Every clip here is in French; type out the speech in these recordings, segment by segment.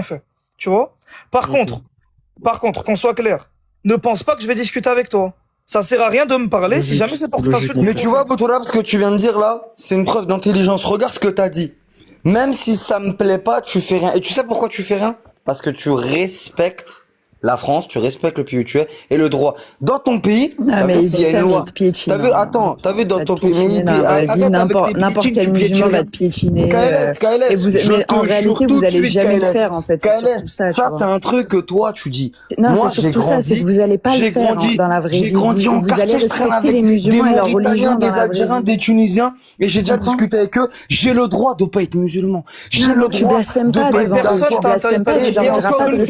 fait. Tu vois? Par contre, qu'on soit clair, ne pense pas que je vais discuter avec toi. Ça sert à rien de me parler si jamais c'est pour t'insulter. Mais tu vois, Boutourab, ce que tu viens de dire là, c'est une preuve d'intelligence. Regarde ce que t'as dit. Même si ça me plaît pas, tu fais rien. Et tu sais pourquoi tu fais rien? Parce que tu respectes la France, tu respectes le pays où tu es et le droit. Dans ton pays, Ah, mais il y a une loi. T'as vu, attends, t'as vu dans ton pays, n'importe quel musulman va te piétiner. Et vous, mais en réalité, vous allez jamais le faire, en fait. Ça, c'est un truc que toi, tu dis. Non, c'est surtout ça, c'est que vous allez pas le faire dans la vraie vie. J'ai grandi en quartier, je traîne avec des Mauritaniens, des Algériens, des Tunisiens, et j'ai déjà discuté avec eux. J'ai le droit de pas être musulman. J'ai le droit de pas être personne, tu blasphèmes pas. Et encore une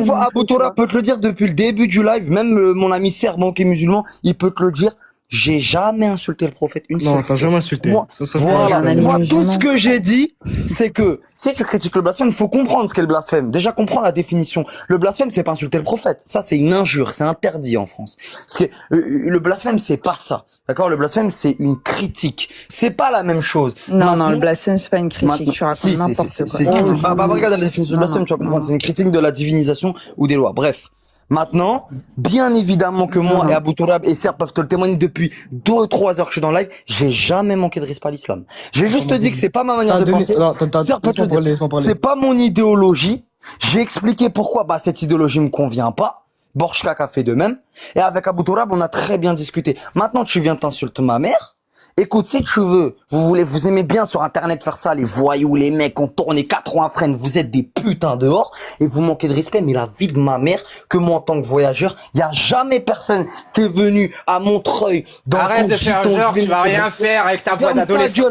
fois, Abou Toura peut te le dire depuis le début du live, même mon ami serbe qui est musulman, il peut te le dire. J'ai jamais insulté le prophète une seule fois. Non, t'as jamais insulté. Moi, tout ce que j'ai dit, c'est que si tu critiques le blasphème, il faut comprendre ce qu'est le blasphème. Déjà, comprendre la définition. Le blasphème, c'est pas insulter le prophète. Ça, c'est une injure. C'est interdit en France. Parce que le blasphème, c'est pas ça. D'accord? Le blasphème, c'est une critique. C'est pas la même chose. Non, le blasphème, c'est pas une critique. Tu racontes n'importe quoi. Regarde la définition du blasphème, tu vas comprendre. C'est une critique de la divinisation ou des lois. Bref. Maintenant, bien évidemment que moi et Abou Tourab et Serbe peuvent te le témoigner depuis 2 ou 3 heures que je suis dans le live, j'ai jamais manqué de respect à l'islam. J'ai juste dit que c'est pas ma manière de penser. Serbe peut te le dire. C'est pas mon idéologie. J'ai expliqué pourquoi, cette idéologie me convient pas. Borchkak a fait de même. Et avec Abou Tourab, on a très bien discuté. Maintenant, tu viens t'insulter ma mère. Écoute, si tu veux, vous aimez bien sur internet faire ça, les voyous, les mecs, on tourne 80 freines, vous êtes des putains dehors, et vous manquez de respect, mais la vie de ma mère, que moi en tant que voyageur, y a jamais personne qui est venu à Montreuil, dans Arrête de faire genre, tu vas rien faire avec ta voix d'adolescent.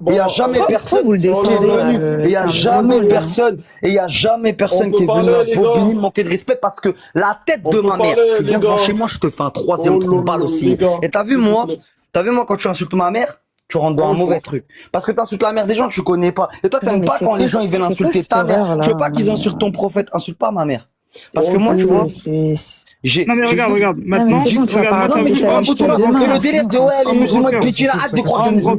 Et y a jamais personne qui est venu, et y a jamais personne qui est venu à Bobigny manquer de respect parce que la tête de ma mère, tu viens devant chez moi, je te fais un 3e trou de balle aussi. Et t'as vu moi, quand tu insultes ma mère, tu rentres dans un mauvais truc. Parce que t'insultes la mère des gens que tu connais pas. Et toi, t'aimes pas quand les gens ils viennent insulter ta mère. Je veux pas qu'ils insultent ton prophète. Insulte pas ma mère. Parce que moi, tu vois, Non mais regarde, maintenant, le délire de ouais, les musulmans de Pékin, hâte de croire que les musulmans.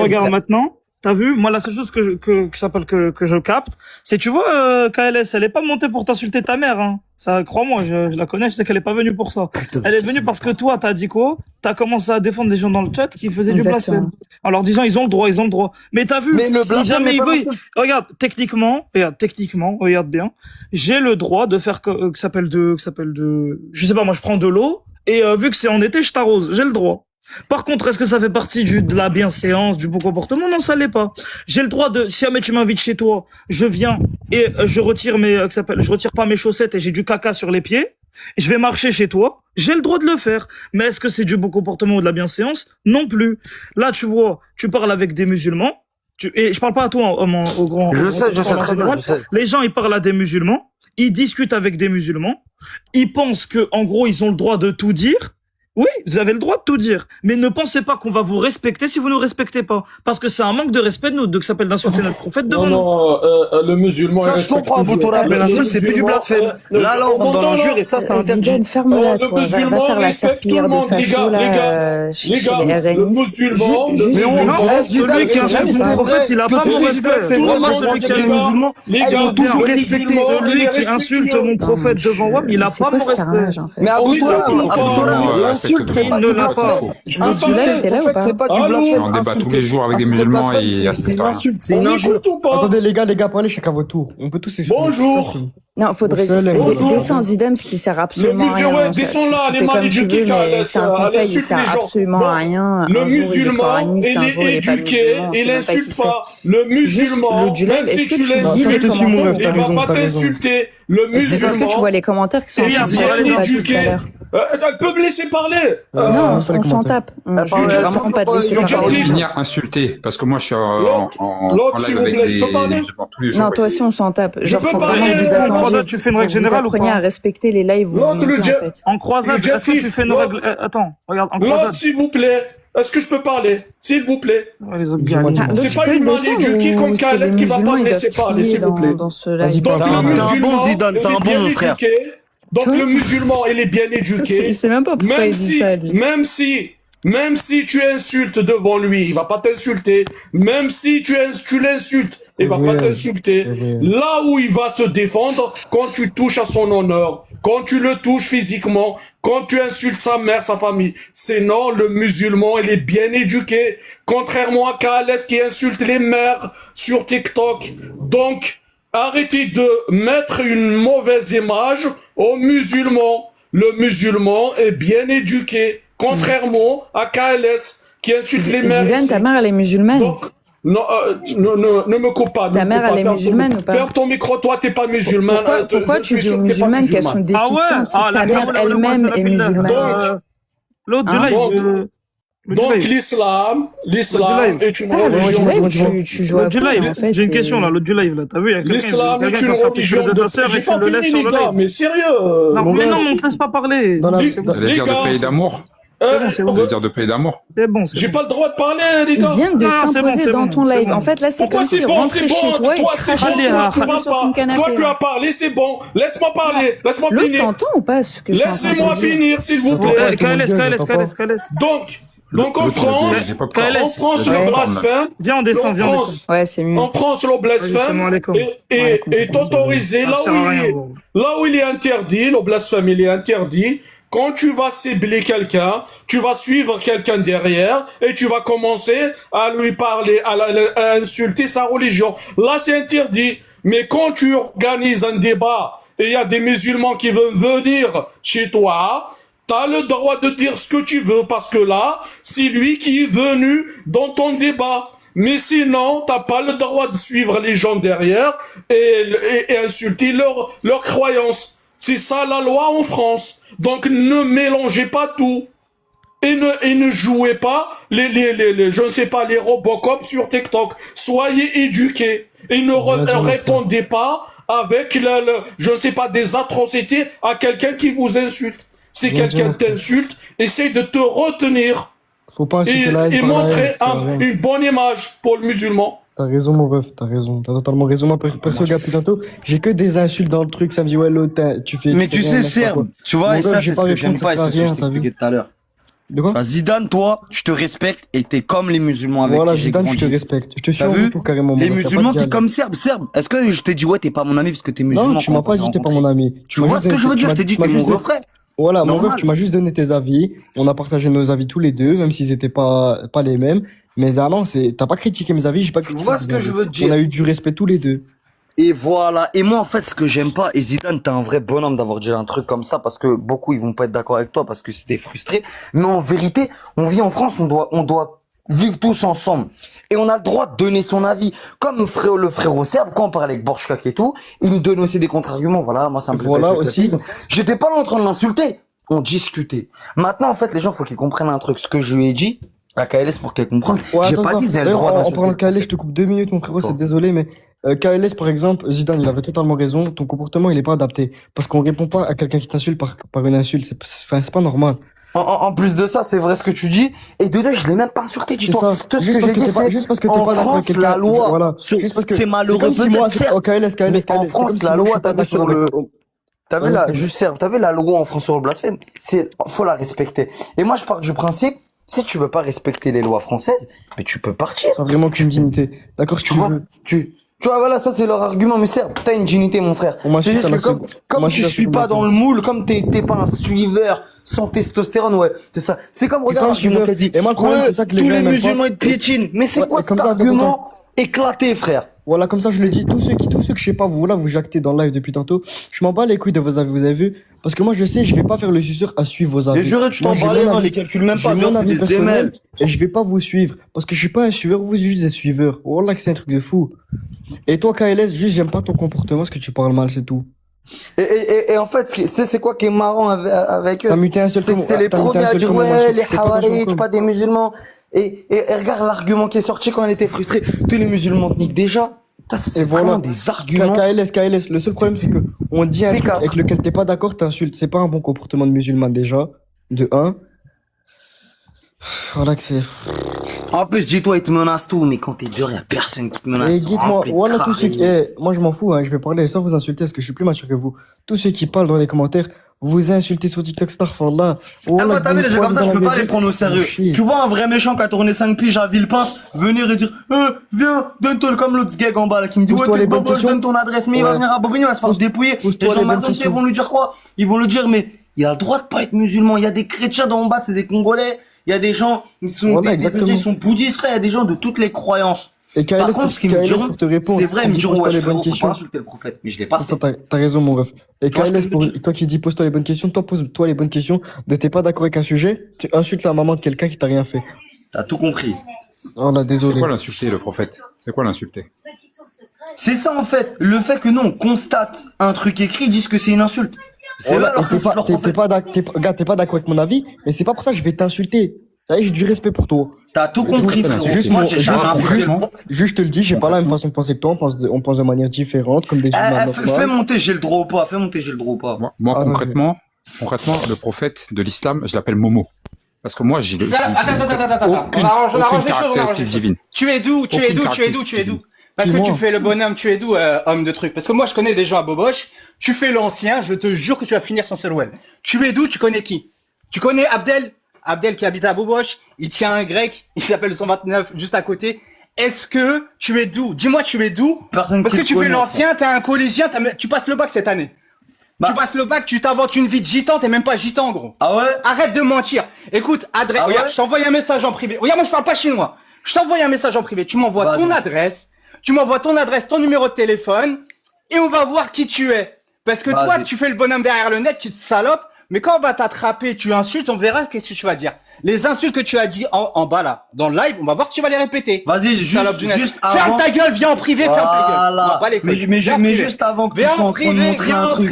Regarde maintenant. T'as vu? Moi, la seule chose que je capte, c'est, tu vois, KLS, elle est pas montée pour t'insulter ta mère, hein. Ça, crois-moi, je la connais, je sais qu'elle est pas venue pour ça. Elle est venue parce que toi, t'as dit quoi? T'as commencé à défendre des gens dans le chat qui faisaient du blasphème. En leur disant, ils ont le droit. Mais t'as vu? Si jamais regarde, techniquement, regarde bien, j'ai le droit de faire je sais pas, moi, je prends de l'eau, et vu que c'est en été, je t'arrose. J'ai le droit. Par contre, est-ce que ça fait partie de la bienséance, du bon comportement? Non, ça l'est pas. J'ai le droit de, si jamais tu m'invites chez toi, je viens et je retire je retire pas mes chaussettes et j'ai du caca sur les pieds, et je vais marcher chez toi, j'ai le droit de le faire. Mais est-ce que c'est du bon comportement ou de la bienséance? Non plus. Là, tu vois, tu parles avec des musulmans, et je parle pas à toi, au grand. Je sais très bien, je sais. Les gens, ils parlent à des musulmans, ils discutent avec des musulmans, ils pensent que, en gros, ils ont le droit de tout dire. Oui, vous avez le droit de tout dire, mais ne pensez pas qu'on va vous respecter si vous ne respectez pas, parce que c'est un manque de respect de nous, que ça s'appelle d'insulter notre prophète devant nous. Non, le musulman. Ça, je comprends, Abou Tourab, mais l'insulte, c'est plus du blasphème. Là, on rentre dans l'injure et ça, c'est interdit. Ferme-la, toi. Va faire la serpillière de facho, là, chez les RNI. Le musulman, celui qui insulte mon prophète, il a pas mon respect. C'est vraiment celui qui est musulman. Ils ont toujours respecté. Celui qui insulte mon prophète devant moi, il a pas mon respect. Mais Abou Tourab, l'insulte, c'est pas du blasphème. C'est pas du blasphème. On débat tous les jours avec des musulmans et c'est une insulte, c'est une injure. Attendez, les gars, parlez chacun votre tour. On peut tous s'exprimer. Bonjour. Non, faudrait descends Zidane, ce qui sert absolument à rien. Descends là, les mal éduqués, c'est un conseil, il sert absolument à rien. Le musulman, il est éduqué, il insulte pas. Le musulman, même si tu l'insultes, il va pas t'insulter. Le musulman. Est-ce que tu vois les commentaires qui sont bien éduqués? Elle peut me laisser parler. Non, on s'en tape. Je veux vraiment pas te laisser parler. finir insulté, parce que moi je suis en live avec des musulmans tous les jours. Non, toi aussi on s'en tape. Je peux parler. En croisade, tu fais une règle générale ou pas? Vous appreniez à respecter les lives. En croisade, est-ce que tu fais une règle... Attends, regarde, en croisade. L'autre, s'il vous plaît. Est-ce que je peux parler? S'il vous plaît. C'est pas une mal éduquée comme Khaled qui va pas me laisser parler, s'il vous plaît. Donc le bon Zidane, t'es un bon frère. Donc le musulman, il est bien éduqué. C'est même pas pourquoi il dit ça, lui. Même si Même si tu insultes devant lui, il va pas t'insulter. Même si tu l'insultes, il va pas t'insulter. Là où il va se défendre, quand tu touches à son honneur, quand tu le touches physiquement, quand tu insultes sa mère, sa famille. Sinon, le musulman, il est bien éduqué. Contrairement à KLS qui insulte les mères sur TikTok. Donc, arrêtez de mettre une mauvaise image aux musulmans. Le musulman est bien éduqué. Contrairement à KLS, qui insulte les mères. Zidane, ta mère, elle est musulmane. Donc, non, ne me coupe pas. Ta mère, elle est musulmane ou pas? Ferme ton micro, toi, t'es pas musulmane. Pourquoi tu dis aux musulmanes qu'elles sont déficientes si ta mère elle-même est musulmane? L'autre du live. Donc, l'islam est une religion. L'autre du live, j'ai une question là, l'autre du live là, t'as vu? L'islam est une religion de ta et tu le laisses sur le live. mais sérieux. Non, mais on te laisse pas parler. T'allais dire de pays d'amour. T'allais dire de pays d'amour. C'est bon. J'ai pas le droit de parler, les gars. Il vient de s'imposer dans ton live. En fait, là, c'est comme si rentrer chez toi et cracher sur ton canapé. Toi, tu as parlé, c'est bon. Laisse-moi parler. Laisse-moi finir. L'autre t'entend ou pas ce que je suis en train de dire? Laissez-moi finir, s'il vous plaît. KLS. Donc en France, le blasphème. Viens, on descend. Ouais, c'est mieux. En France, le blasphème est autorisé là où il est interdit. Le blasphème, il est interdit. Quand tu vas cibler quelqu'un, tu vas suivre quelqu'un derrière et tu vas commencer à lui parler, à insulter sa religion. Là, c'est interdit. Mais quand tu organises un débat et il y a des musulmans qui veulent venir chez toi, t'as le droit de dire ce que tu veux parce que là, c'est lui qui est venu dans ton débat. Mais sinon, t'as pas le droit de suivre les gens derrière et insulter leur croyance. C'est ça la loi en France. Donc ne mélangez pas tout. Et ne jouez pas je ne sais pas, les Robocop sur TikTok. Soyez éduqués. Et ne répondez pas avec je ne sais pas, des atrocités à quelqu'un qui vous insulte. Si quelqu'un t'insulte, essaye de te retenir. Faut pas et montrer une bonne image pour le musulman. T'as raison, mon ref, t'as raison. T'as totalement raison. Moi, perso, gars, tantôt, j'ai que des insultes dans le truc. Ça me dit, ouais, l'autre, tu fais. Mais tu sais, Serbe, tu vois, et ça, c'est ce que j'aime pas, et c'est ce que je t'expliquais tout à l'heure. De quoi? Enfin, Zidane, toi, je te respecte et t'es comme les musulmans avec qui j'ai grandi. Zidane, je te respecte. Je te suis tout carrément. Les musulmans, t'es comme Serbe. Est-ce que je t'ai dit, ouais, t'es pas mon ami parce que t'es musulman? Non, tu m'as pas dit, t'es pas mon ami. Tu vois ce que je veux dire? Je t'ai dit, t'es mon refrain. Voilà, mon ref, tu m'as juste donné tes avis. On a partagé nos avis tous les deux, même s'ils étaient pas les mêmes. Mais ah non, t'as pas critiqué mes avis, j'ai pas critiqué. Tu vois ce que je veux dire? On a eu du respect tous les deux. Et voilà. Et moi, en fait, ce que j'aime pas, et Zidane, t'es un vrai bonhomme d'avoir dit un truc comme ça, parce que beaucoup, ils vont pas être d'accord avec toi, parce que c'était frustré. Mais en vérité, on vit en France, on doit vivre tous ensemble. Et on a le droit de donner son avis. Comme le frérot serbe, quand on parlait avec Borchkak et tout, il me donne aussi des contre-arguments. Voilà, moi, ça me plaît pas aussi. J'étais pas là en train de l'insulter. On discutait. Maintenant, en fait, les gens, faut qu'ils comprennent un truc. Ce que je lui ai dit, à KLS pour qu'elle comprenne. Ouais, j'ai pas dit que vous avez le droit d'insulter. En parlant de KLS, je te coupe 2 minutes, mon frérot, c'est désolé, mais KLS, par exemple, Zidane, il avait totalement raison. Ton comportement, il est pas adapté. Parce qu'on répond pas à quelqu'un qui t'insulte par une insulte. C'est pas normal. En plus de ça, c'est vrai ce que tu dis. Et de deux, je l'ai même pas insulté, dis-toi. Tout ce que j'ai dit, c'est juste parce que en France, la loi, voilà. C'est malheureux. En France, la loi, t'as vu sur le... T'as vu la loi en France sur le blasphème? Faut la respecter. Et moi, je pars du principe, si tu veux pas respecter les lois françaises, mais tu peux partir. T'as vraiment qu'une dignité. D'accord, tu veux. Tu vois, voilà, ça c'est leur argument, mais certes, t'as une dignité, mon frère. C'est juste que comme tu suis pas dans le moule, comme t'es pas un suiveur sans testostérone, ouais, c'est ça. C'est comme, regarde l'argument qu'elle dit. Et moi, le problème, c'est ça que les tous les musulmans ils piétinent. Mais c'est quoi cet argument éclaté, frère? Voilà, comme ça, je le dis. Tous ceux que je sais pas, vous, là, vous jactez dans le live depuis tantôt. Je m'en bats les couilles de vos avis, vous avez vu? Parce que moi, je sais, je vais pas faire le suceur à suivre vos avis. Les jurés, tu t'en bats les mains, les calculs même pas. Mon avis personnel, et je vais pas vous suivre. Parce que je suis pas un suiveur, vous êtes juste des suiveurs. Wallah, que c'est un truc de fou. Et toi, KLS, juste, j'aime pas ton comportement, parce que tu parles mal, c'est tout. Et en fait, c'est quoi qui est marrant avec eux? C'est que c'était les premiers à dire, ouais, les Hawaris, pas des musulmans. Et regarde l'argument qui est sorti quand elle était frustrée. Tous les musulmans te niquent déjà. C'est vraiment des arguments. KLS. Le seul problème, c'est que on dit un truc avec lequel t'es pas d'accord, t'insultes. C'est pas un bon comportement de musulman déjà. De 1. Voilà que c'est. En plus, dis-toi, ils te menacent tout, mais quand t'es dur, y a personne qui te menace. Et dites-moi, voilà tous ceux qui. Moi, je m'en fous, hein, je vais parler sans vous insulter parce que je suis plus mature que vous. Tous ceux qui parlent dans les commentaires, vous insultez sur TikTok, Starfallah. Ah, moi, t'as vu, les gens comme ça, je peux pas les prendre au sérieux. Tu vois un vrai méchant qui a tourné 5 piges à Villepinte, venir et dire, viens, donne-toi comme l'autre gag en bas, là, qui me dit, ouais, t'es bobo, je donne ton adresse, mais il va venir à Bobigny, il va se faire se dépouiller. Les gens maintenant, ils vont lui dire quoi? Ils vont lui dire, mais il a le droit de pas être musulman. Il y a des chrétiens dans mon bas, c'est des Congolais. Il y a des gens, ils sont, ils sont bouddhistes, frère. Il y a des gens de toutes les croyances. Et par contre, ce qu'ils me diront, c'est vrai, ils me diront, ouais, frérot, faut pas insulter le prophète. Mais je l'ai pas fait. T'as raison, mon ref. Et KLS, toi qui dis pose-toi les bonnes questions, toi pose-toi les bonnes questions. De t'es pas d'accord avec un sujet, tu insultes la maman de quelqu'un qui t'a rien fait. T'as tout compris. Oh là, désolé. C'est quoi l'insulter, le prophète? C'est quoi l'insulter? C'est ça, en fait. Le fait que nous, on constate un truc écrit, ils disent que c'est une insulte. C'est là, alors que t'es pas d'accord avec mon avis, mais c'est pas pour ça que je vais t'insulter. Ça y est, j'ai du respect pour toi. T'as tout compris, frérot. Juste, je te le dis, j'ai pas la même façon de penser que toi, on pense de manière différente, comme des humains normaux. Fais monter, j'ai le droit ou pas. Fais monter, j'ai le droit ou pas. Moi, concrètement, le prophète de l'islam, je l'appelle Momo. Parce que moi, j'ai Attends. On arrange les choses, divine. Tu es d'où? Parce que tu fais le bonhomme, tu es d'où, homme de truc? Parce que moi, je connais des gens à Boboche. Tu fais l'ancien, je te jure que tu vas finir sans seul. Tu es d'où? Tu connais qui? Tu connais Abdel qui habite à Boboche, il tient un grec, il s'appelle le 129 juste à côté. Est-ce que tu es d'où? Dis-moi, tu es d'où? Parce que tu fais l'ancien, t'es un collégien, tu passes le bac cette année. Tu passes le bac, tu t'inventes une vie de gitan, t'es même pas gitan, gros. Ah ouais? Arrête de mentir. Écoute, regarde, je t'envoie un message en privé. Regarde, moi je parle pas chinois. Je t'envoie un message en privé. Tu m'envoies ton adresse, ton numéro de téléphone, et on va voir qui tu es. Parce que toi, tu fais le bonhomme derrière le net, tu te salopes. Mais quand on va t'attraper, tu insultes, on verra qu'est-ce que tu vas dire. Les insultes que tu as dit en bas là, dans le live, on va voir si tu vas les répéter. Vas-y, juste avant. Ferme ta gueule, viens en privé, ferme ta gueule. Mais juste avant que tu sois en train de montrer un truc.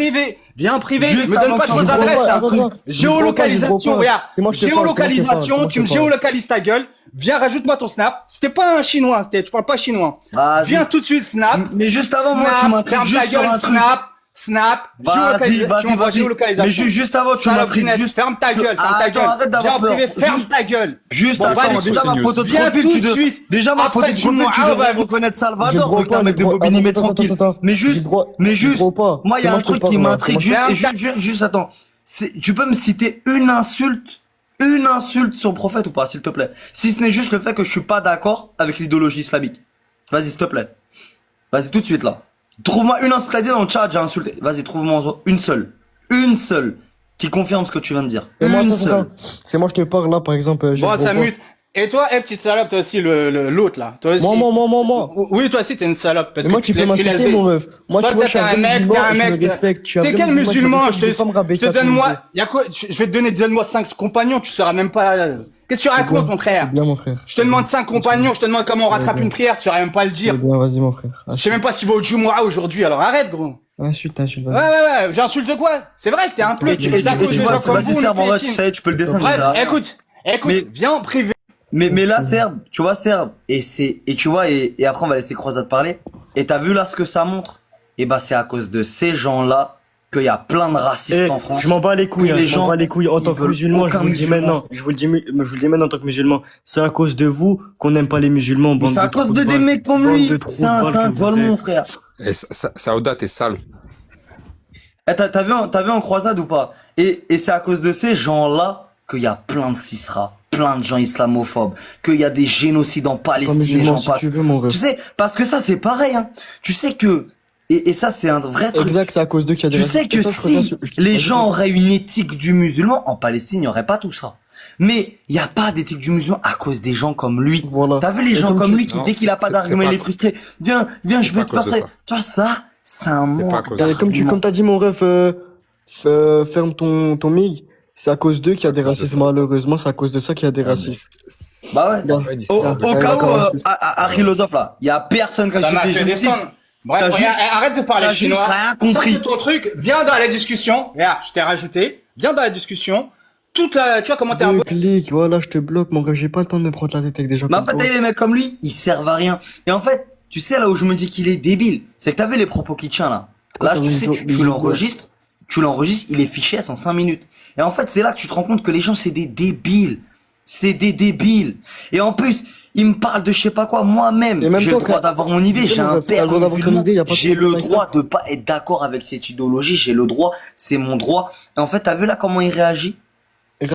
Viens en privé, Juste me donne pas de fausse adresse. Géolocalisation, regarde. Géolocalisation, tu me géolocalises ta gueule. Viens, rajoute-moi ton snap. C'était pas un chinois, tu parles pas chinois. Viens tout de suite, snap. Mais juste avant, moi, tu m'intrigues juste sur un truc. Snap, vas-y. Mais juste avant, tu m'intrigues juste. Ferme ta gueule, arrête d'avoir peur. Ferme ta gueule. Juste attends, déjà ma photo de profil, déjà ma photo de profil, tu devrais reconnaître Salvador, que t'es un mec de Bobigny, mais tranquille. Mais juste, moi, il y a un truc qui m'intrigue juste, attends. Tu peux me citer une insulte sur le prophète ou pas, s'il te plaît? Si ce n'est juste le fait que je suis pas d'accord avec l'idéologie islamique. Vas-y, s'il te plaît. Vas-y, tout de suite, là. Trouve-moi une insulte dans le chat, j'ai insulté. Vas-y, trouve-moi une seule qui confirme ce que tu viens de dire. Une seule. C'est moi, je te parle là, par exemple. Bon, ça mute. Et toi, petite salope, toi aussi, l'autre là. Toi aussi. Moi. Oui, toi aussi, t'es une salope. Parce que moi, tu peux m'insulter, mon meuf. Moi, toi, t'es un mec. T'es quel musulman? Je te donne-moi. Y'a quoi? Je vais te donne-moi 5 compagnons, tu sauras même pas. Qu'est-ce que tu racontes, mon frère? Bien, mon frère. Je te demande 5 compagnons, je te demande comment on rattrape une prière, tu sauras même pas le dire. Bien, vas-y, mon frère. Je sais même pas si tu vas au Jumu'ah aujourd'hui, alors arrête, gros. Insulte, vas-y. Ouais, j'insulte quoi? C'est vrai que t'es un peu. Vas-y, Serbe, tu sais, tu peux le descendre. Écoute, viens en privé. Mais là, Serbe, tu vois, et tu vois, et après on va laisser Croisade parler. Et t'as vu là ce que ça montre? Et bah, c'est à cause de ces gens-là qu'il y a plein de racistes en France. Je m'en bats les couilles, en tant que musulman, je vous le dis maintenant en tant que musulman. C'est à cause de vous qu'on n'aime pas les musulmans. C'est à cause de des mecs comme lui. C'est un goal, mon frère. Et Saouda, t'es sale. T'as vu en Croisade ou pas? Et c'est à cause de ces gens-là qu'il y a plein de cisras, plein de gens islamophobes, qu'il y a des génocides en Palestine, j'en passe. Tu sais, parce que ça c'est pareil, hein. Tu sais que, et ça c'est un vrai truc. Exact, c'est à cause d'eux qu'il y a des. Tu sais que si les gens auraient une éthique du musulman, en Palestine, il n'y aurait pas tout ça. Mais il n'y a pas d'éthique du musulman à cause des gens comme lui. Voilà. T'as vu les gens comme lui qui, dès qu'il a pas d'argument, il est frustré. Viens, je vais te faire ça. Tu vois, ça, c'est un manque d'argument. Comme t'as dit, mon ref, ferme ton mig. C'est à cause d'eux qu'il y a des racistes, malheureusement, c'est à cause de ça qu'il y a des racistes. Bah ouais. Au cas où, à philosophe là, il y a personne comme ça m'a fait descendre. Bref, arrête de parler chinois. T'as juste rien compris. Ça, ton truc, viens dans la discussion. Regarde, je t'ai rajouté. Viens dans la discussion. Tu vois comment t'es un peu. Clique, voilà, je te bloque, mon gars, j'ai pas le temps de me prendre la tête avec des gens comme ça. Mais après, t'as les mecs comme lui, ils servent à rien. Et en fait, tu sais là où je me dis qu'il est débile, c'est que t'as vu les propos qu'il tient là. Là, tu sais, tu l'enregistres. Il est fiché à 105 minutes. Et en fait, c'est là que tu te rends compte que les gens, c'est des débiles. C'est des débiles. Et en plus, ils me parlent de je sais pas quoi. Moi-même, j'ai le droit d'avoir mon idée. J'ai un père musulman. J'ai le droit de pas être d'accord avec cette idéologie. J'ai le droit. C'est mon droit. Et en fait, t'as vu là comment il réagit?